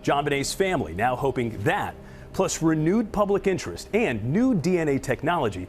JonBenét's family now hoping that, plus renewed public interest and new DNA technology,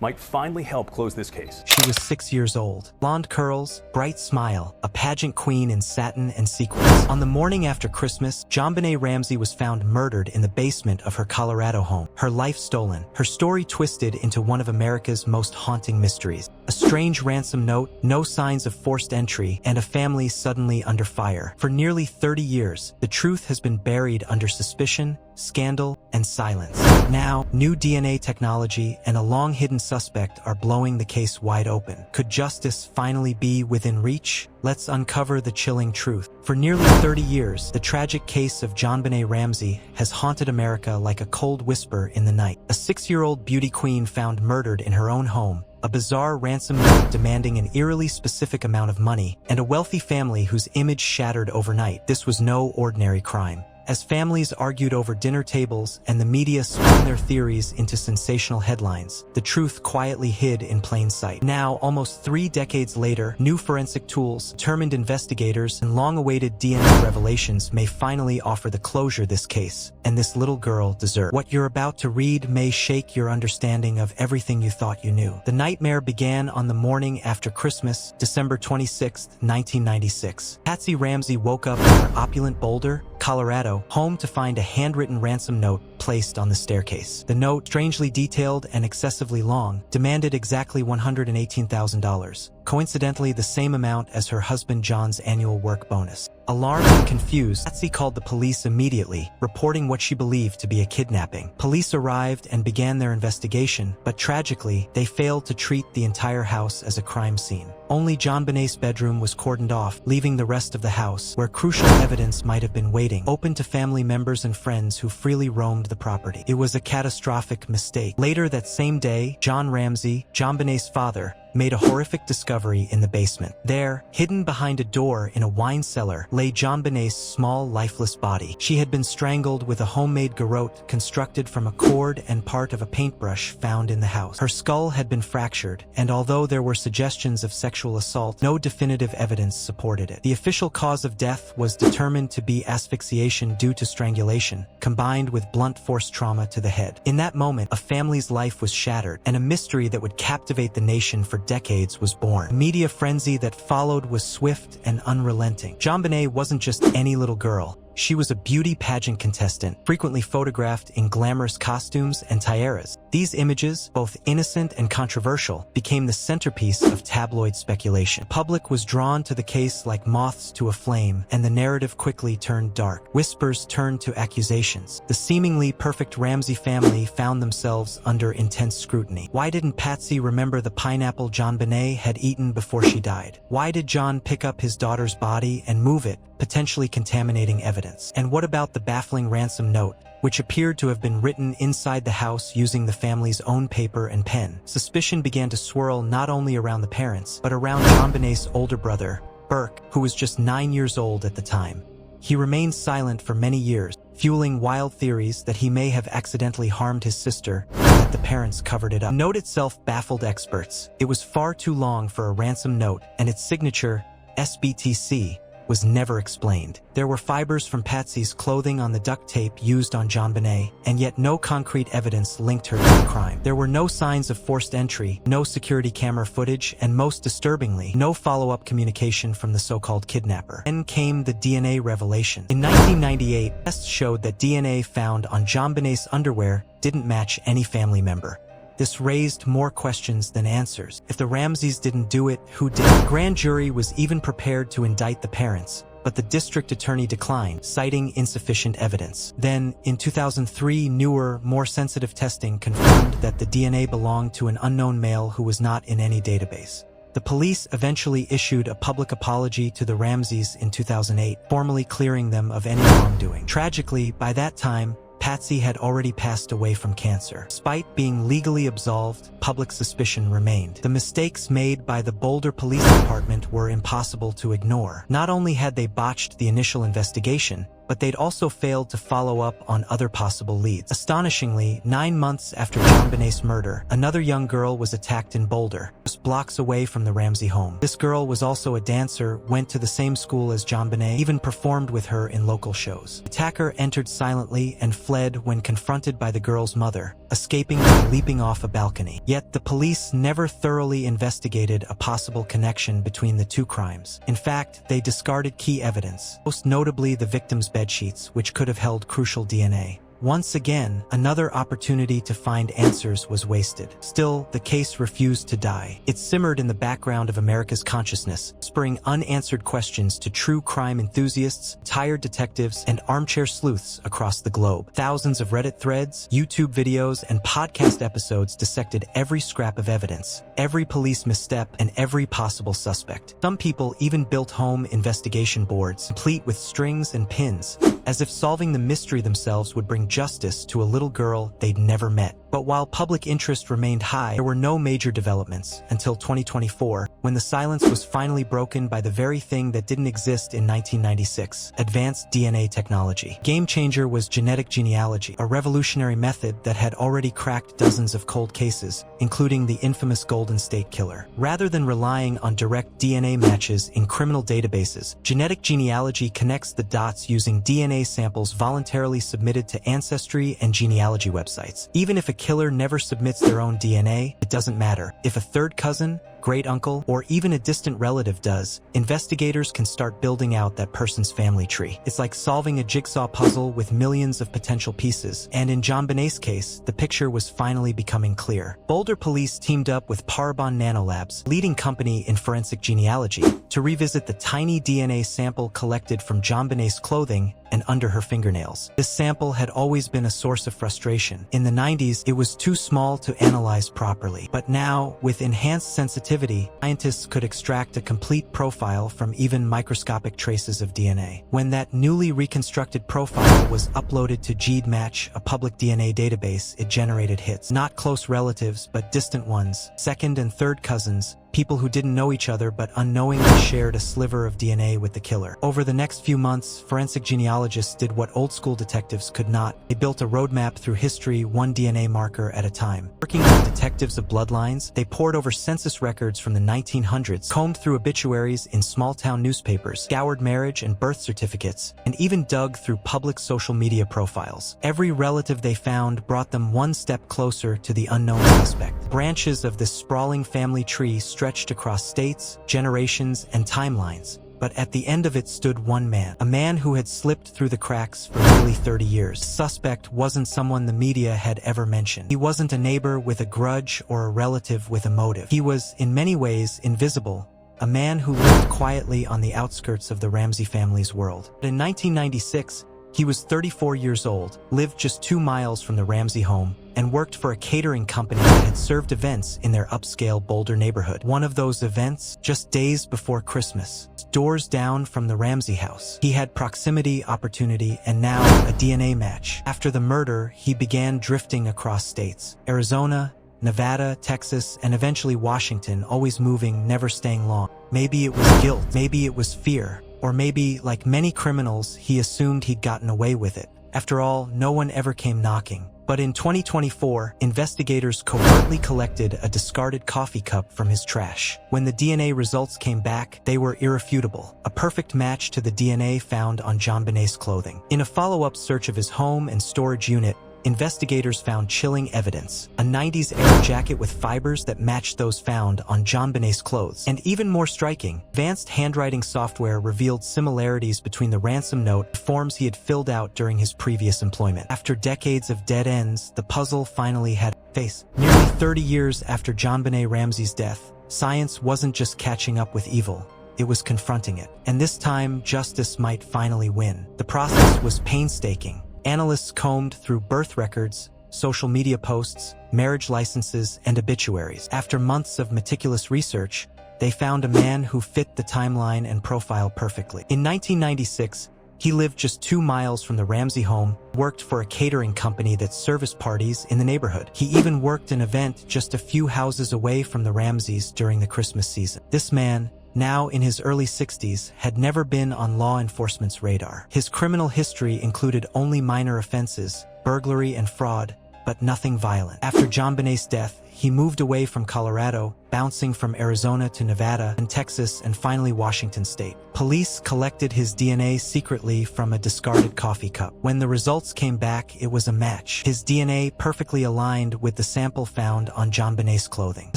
might finally help close this case. She was 6 years old. Blonde curls, bright smile, a pageant queen in satin and sequins. On the morning after Christmas, JonBenét Ramsey was found murdered in the basement of her Colorado home. Her life stolen. Her story twisted into one of America's most haunting mysteries. A strange ransom note, no signs of forced entry, and a family suddenly under fire. For nearly 30 years, the truth has been buried under suspicion, scandal, and silence. Now, new DNA technology and a long-hidden suspect are blowing the case wide open. Could justice finally be within reach? Let's uncover the chilling truth. For nearly 30 years, the tragic case of JonBenét Ramsey has haunted America like a cold whisper in the night. A 6-year-old beauty queen found murdered in her own home, a bizarre ransom note demanding an eerily specific amount of money, and a wealthy family whose image shattered overnight. This was no ordinary crime. As families argued over dinner tables and the media spun their theories into sensational headlines, the truth quietly hid in plain sight. Now, almost 3 decades later, new forensic tools, determined investigators, and long-awaited DNA revelations may finally offer the closure this case and this little girl deserves. What you're about to read may shake your understanding of everything you thought you knew. The nightmare began on the morning after Christmas, December 26, 1996. Patsy Ramsey woke up in her opulent Boulder, Colorado, home to find a handwritten ransom note placed on the staircase. The note, strangely detailed and excessively long, demanded exactly $118,000, coincidentally the same amount as her husband John's annual work bonus. Alarmed and confused, Patsy called the police immediately, reporting what she believed to be a kidnapping. Police arrived and began their investigation, but tragically, they failed to treat the entire house as a crime scene. Only JonBenét's bedroom was cordoned off, leaving the rest of the house, where crucial evidence might have been waiting, open to family members and friends who freely roamed the property. It was a catastrophic mistake. Later that same day, John Ramsey, JonBenét's father, made a horrific discovery in the basement. There, hidden behind a door in a wine cellar, lay JonBenét's small, lifeless body. She had been strangled with a homemade garrote constructed from a cord and part of a paintbrush found in the house. Her skull had been fractured, and although there were suggestions of sexual assault, no definitive evidence supported it. The official cause of death was determined to be asphyxiation due to strangulation, combined with blunt force trauma to the head. In that moment, a family's life was shattered, and a mystery that would captivate the nation for decades was born. The media frenzy that followed was swift and unrelenting. JonBenét wasn't just any little girl. She was a beauty pageant contestant, frequently photographed in glamorous costumes and tiaras. These images, both innocent and controversial, became the centerpiece of tabloid speculation. The public was drawn to the case like moths to a flame, and the narrative quickly turned dark. Whispers turned to accusations. The seemingly perfect Ramsey family found themselves under intense scrutiny. Why didn't Patsy remember the pineapple JonBenét had eaten before she died? Why did John pick up his daughter's body and move it, potentially contaminating evidence? And what about the baffling ransom note, which appeared to have been written inside the house using the family's own paper and pen? Suspicion began to swirl not only around the parents, but around JonBenét's older brother, Burke, who was just 9 years old at the time. He remained silent for many years, fueling wild theories that he may have accidentally harmed his sister and that the parents covered it up. The note itself baffled experts. It was far too long for a ransom note, and its signature, SBTC, was never explained. There were fibers from Patsy's clothing on the duct tape used on JonBenét, and yet no concrete evidence linked her to the crime. There were no signs of forced entry, no security camera footage, and most disturbingly, no follow-up communication from the so-called kidnapper. Then came the DNA revelation. In 1998, tests showed that DNA found on JonBenét's underwear didn't match any family member. This raised more questions than answers. If the Ramseys didn't do it, who did? The grand jury was even prepared to indict the parents, but the district attorney declined, citing insufficient evidence. Then, in 2003, newer, more sensitive testing confirmed that the DNA belonged to an unknown male who was not in any database. The police eventually issued a public apology to the Ramseys in 2008, formally clearing them of any wrongdoing. Tragically, by that time, Patsy had already passed away from cancer. Despite being legally absolved, public suspicion remained. The mistakes made by the Boulder Police Department were impossible to ignore. Not only had they botched the initial investigation, but they'd also failed to follow up on other possible leads. Astonishingly, 9 months after JonBenét's murder, another young girl was attacked in Boulder, just blocks away from the Ramsey home. This girl was also a dancer, went to the same school as JonBenét, even performed with her in local shows. The attacker entered silently and fled when confronted by the girl's mother, escaping by leaping off a balcony. Yet the police never thoroughly investigated a possible connection between the two crimes. In fact, they discarded key evidence, most notably the victim's bedsheets, which could have held crucial DNA. Once again, another opportunity to find answers was wasted. Still, the case refused to die. It simmered in the background of America's consciousness, spurring unanswered questions to true crime enthusiasts, tired detectives, and armchair sleuths across the globe. Thousands of Reddit threads, YouTube videos, and podcast episodes dissected every scrap of evidence, every police misstep, and every possible suspect. Some people even built home investigation boards, complete with strings and pins, as if solving the mystery themselves would bring justice to a little girl they'd never met. But while public interest remained high, there were no major developments until 2024, when the silence was finally broken by the very thing that didn't exist in 1996, advanced DNA technology. Game changer was genetic genealogy, a revolutionary method that had already cracked dozens of cold cases, including the infamous Golden State Killer. Rather than relying on direct DNA matches in criminal databases, genetic genealogy connects the dots using DNA samples voluntarily submitted to ancestry and genealogy websites. Even if a killer never submits their own DNA, it doesn't matter. If a third cousin, great uncle, or even a distant relative does, investigators can start building out that person's family tree. It's like solving a jigsaw puzzle with millions of potential pieces, and in JonBenét's case, the picture was finally becoming clear. Boulder police teamed up with Parabon Nanolabs, leading company in forensic genealogy, to revisit the tiny DNA sample collected from JonBenét's clothing and under her fingernails. This sample had always been a source of frustration. In the 90s, it was too small to analyze properly. But now, with enhanced sensitivity, scientists could extract a complete profile from even microscopic traces of DNA. When that newly reconstructed profile was uploaded to GeneMatch, a public DNA database, it generated hits. Not close relatives, but distant ones, second and third cousins, people who didn't know each other but unknowingly shared a sliver of DNA with the killer. Over the next few months, forensic genealogists did what old-school detectives could not. They built a roadmap through history, one DNA marker at a time. Working with detectives of bloodlines, they pored over census records from the 1900s, combed through obituaries in small-town newspapers, scoured marriage and birth certificates, and even dug through public social media profiles. Every relative they found brought them one step closer to the unknown suspect. Branches of this sprawling family tree stretched across states, generations, and timelines, but at the end of it stood one man, a man who had slipped through the cracks for nearly 30 years. The suspect wasn't someone the media had ever mentioned. He wasn't a neighbor with a grudge or a relative with a motive. He was, in many ways, invisible, a man who lived quietly on the outskirts of the Ramsey family's world. But in 1996, he was 34 years old, lived just 2 miles from the Ramsey home, and worked for a catering company that had served events in their upscale Boulder neighborhood. One of those events, just days before Christmas, doors down from the Ramsey house. He had proximity, opportunity, and now a DNA match. After the murder, he began drifting across states: Arizona, Nevada, Texas, and eventually Washington, always moving, never staying long. Maybe it was guilt, maybe it was fear, or maybe, like many criminals, he assumed he'd gotten away with it. After all, no one ever came knocking. But in 2024, investigators covertly collected a discarded coffee cup from his trash. When the DNA results came back, they were irrefutable, a perfect match to the DNA found on JonBenét's clothing. In a follow-up search of his home and storage unit, investigators found chilling evidence: a 90s-era jacket with fibers that matched those found on JonBenét's clothes. And even more striking, advanced handwriting software revealed similarities between the ransom note and forms he had filled out during his previous employment. After decades of dead ends, the puzzle finally had a face. Nearly 30 years after JonBenét Ramsey's death, science wasn't just catching up with evil. It was confronting it. And this time, justice might finally win. The process was painstaking. Analysts combed through birth records, social media posts, marriage licenses, and obituaries. After months of meticulous research, they found a man who fit the timeline and profile perfectly. In 1996, he lived just 2 miles from the Ramsey home, worked for a catering company that serviced parties in the neighborhood. He even worked an event just a few houses away from the Ramseys during the Christmas season. This man, now in his early 60s, had never been on law enforcement's radar. His criminal history included only minor offenses, burglary and fraud, but nothing violent. After JonBenét's death, he moved away from Colorado, bouncing from Arizona to Nevada and Texas and finally Washington state. Police collected his DNA secretly from a discarded coffee cup. When the results came back, it was a match. His DNA perfectly aligned with the sample found on JonBenét's clothing. A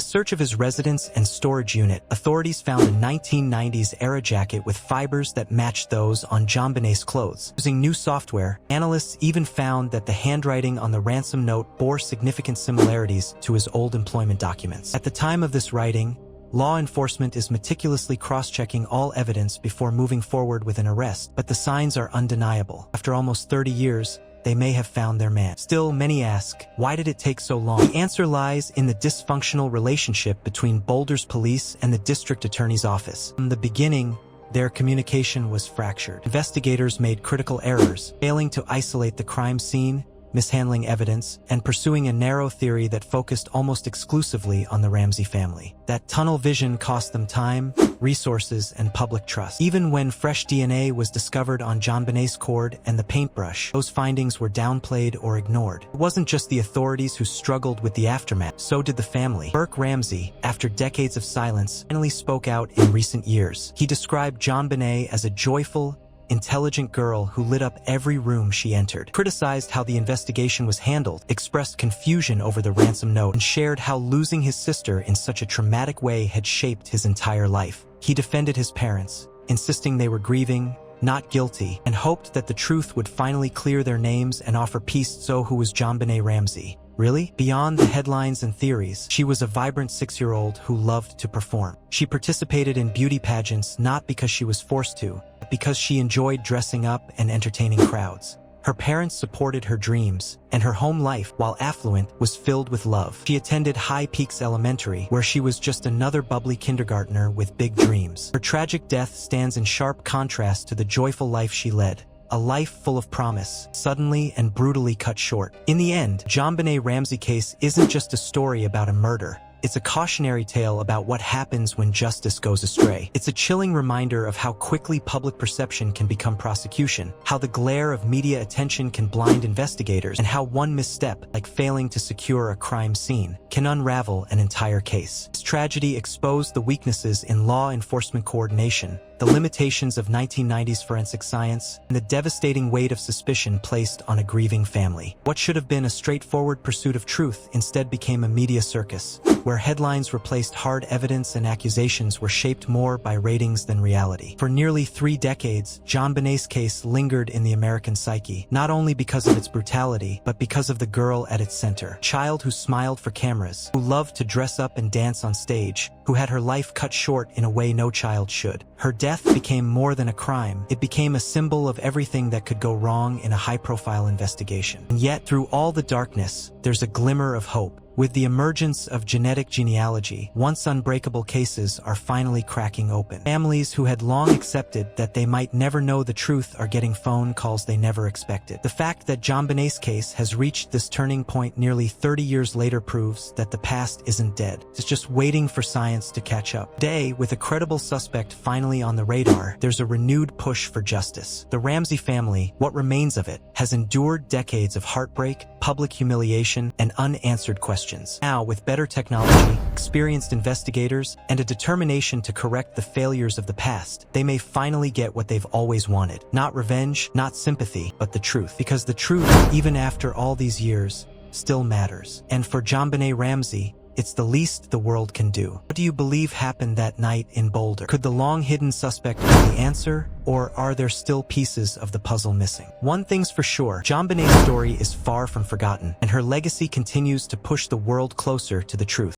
search of his residence and storage unit, authorities found a 1990s-era jacket with fibers that matched those on JonBenét's clothes. Using new software, analysts even found that the handwriting on the ransom note bore significant similarities to his old employment documents. At the time of this writing, law enforcement is meticulously cross-checking all evidence before moving forward with an arrest, but the signs are undeniable. After almost 30 years, they may have found their man. Still, many ask, why did it take so long? The answer lies in the dysfunctional relationship between Boulder's police and the district attorney's office. From the beginning, their communication was fractured. Investigators made critical errors, failing to isolate the crime scene, mishandling evidence, and pursuing a narrow theory that focused almost exclusively on the Ramsey family. That tunnel vision cost them time, resources, and public trust. Even when fresh DNA was discovered on JonBenét's cord and the paintbrush, those findings were downplayed or ignored. It wasn't just the authorities who struggled with the aftermath, so did the family. Burke Ramsey, after decades of silence, finally spoke out in recent years. He described JonBenét as a joyful, intelligent girl who lit up every room she entered, criticized how the investigation was handled, expressed confusion over the ransom note, and shared how losing his sister in such a traumatic way had shaped his entire life. He defended his parents, insisting they were grieving, not guilty, and hoped that the truth would finally clear their names and offer peace. So who was JonBenét Ramsey? Really? Beyond the headlines and theories, she was a vibrant 6-year-old who loved to perform. She participated in beauty pageants not because she was forced to, but because she enjoyed dressing up and entertaining crowds. Her parents supported her dreams, and her home life, while affluent, was filled with love. She attended High Peaks Elementary, where she was just another bubbly kindergartner with big dreams. Her tragic death stands in sharp contrast to the joyful life she led. A life full of promise, suddenly and brutally cut short. In the end, JonBenét Ramsey case isn't just a story about a murder. It's a cautionary tale about what happens when justice goes astray. It's a chilling reminder of how quickly public perception can become prosecution, how the glare of media attention can blind investigators, and how one misstep, like failing to secure a crime scene, can unravel an entire case. This tragedy exposed the weaknesses in law enforcement coordination, the limitations of 1990s forensic science, and the devastating weight of suspicion placed on a grieving family. What should have been a straightforward pursuit of truth instead became a media circus, where headlines replaced hard evidence and accusations were shaped more by ratings than reality. For nearly 3 decades, JonBenét's case lingered in the American psyche, not only because of its brutality, but because of the girl at its center. A child who smiled for cameras, who loved to dress up and dance on stage, who had her life cut short in a way no child should. Her death became more than a crime. It became a symbol of everything that could go wrong in a high-profile investigation. And yet, through all the darkness, there's a glimmer of hope. With the emergence of genetic genealogy, once unbreakable cases are finally cracking open. Families who had long accepted that they might never know the truth are getting phone calls they never expected. The fact that JonBenét's case has reached this turning point nearly 30 years later proves that the past isn't dead. It's just waiting for science to catch up. Today, with a credible suspect finally on the radar, there's a renewed push for justice. The Ramsey family, what remains of it, has endured decades of heartbreak, public humiliation, and unanswered questions. Now, with better technology, experienced investigators, and a determination to correct the failures of the past, they may finally get what they've always wanted. Not revenge, not sympathy, but the truth. Because the truth, even after all these years, still matters. And for JonBenét Ramsey, it's the least the world can do. What do you believe happened that night in Boulder? Could the long-hidden suspect be the answer, or are there still pieces of the puzzle missing? One thing's for sure, JonBenét's story is far from forgotten, and her legacy continues to push the world closer to the truth.